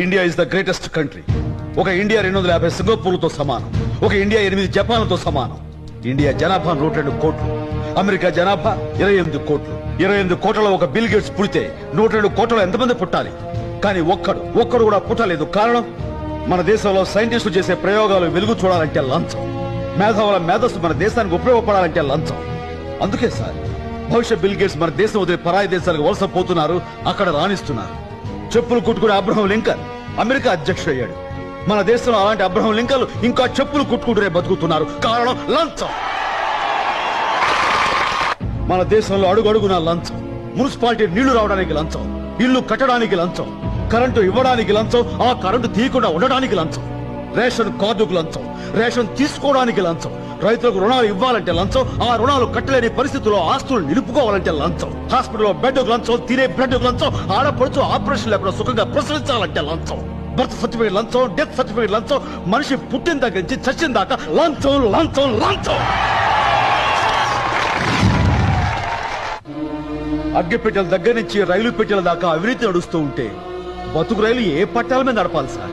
India is the greatest country. ఒక India 250 సింగపూర్లతో సమానం. ఒక ఇండియా 8 జపాన్లతో సమానం. ఇండియా జనాభా 102 కోట్లు. అమెరికా జనాభా 28 కోట్లు. 28 కోట్లలో ఒక బిల్ గేట్స్ పుడితే 102 కోట్లలో ఎంతమంది పుట్టాలి? కానీ ఒక్కడు కూడా పుట్టలేదు. కారణం, మన దేశంలో సైంటిస్టులు చేసే ప్రయోగాలు వెలుగు చూడాలంటే లంచం. మేధావుల మేధస్సు మన దేశానికి ఉపయోగపడాలంటే లంచం. అందుకే సార్ భవిష్యత్ బిల్ గేట్స్ మన దేశం వదిలి పరాయి దేశాలకు వలస పోతున్నారు, అక్కడ రాణిస్తున్నారు. చెప్పులు కుట్టుకునే అబ్రహం లింకన్ అమెరికా అధ్యక్షుడు అయ్యాడు. మన దేశంలో అలాంటి అబ్రహం లింకన్లు ఇంకా చెప్పులు కుట్టుకుంటూనే బతుకుతున్నారు. కారణం లంచం. మన దేశంలో అడుగడుగునా లంచం. మున్సిపాలిటీ నీళ్లు రావడానికి లంచం, ఇల్లు కట్టడానికి లంచం, కరెంటు ఇవ్వడానికి లంచం, ఆ కరెంటు తీయకుండా ఉండడానికి లంచం, రేషన్ కార్డుకు లంచం, రేషన్ తీసుకోవడానికి లంచం, రైతులకు రుణాలు ఇవ్వాలంటే లంచం, ఆ రుణాలు కట్టలేని పరిస్థితుల్లో ఆస్తులు నిలుపుకోవాలంటే లంచం, హాస్పిటల్లో బెడ్కు లంచం, తినే బ్రెడ్కు లంచం, ఆడపడుచు ఆపరేషన్ లేకుండా సుఖంగా ప్రసవించాలంటే లంచం, బర్త్ సర్టిఫికేట్ లంచం, డెత్ సర్టిఫికేట్ లంచం, మనిషి పుట్టిన దగ్గర నుంచి చచ్చిన దాకా లంచం లంచం లంచం. అగ్గిపెట్టెల దగ్గర నుంచి రైలు పెట్టెల దాకా అవినీతి నడుస్తూ ఉంటే బతుకు రైలు ఏ పట్టాల మీద నడపాలి సార్?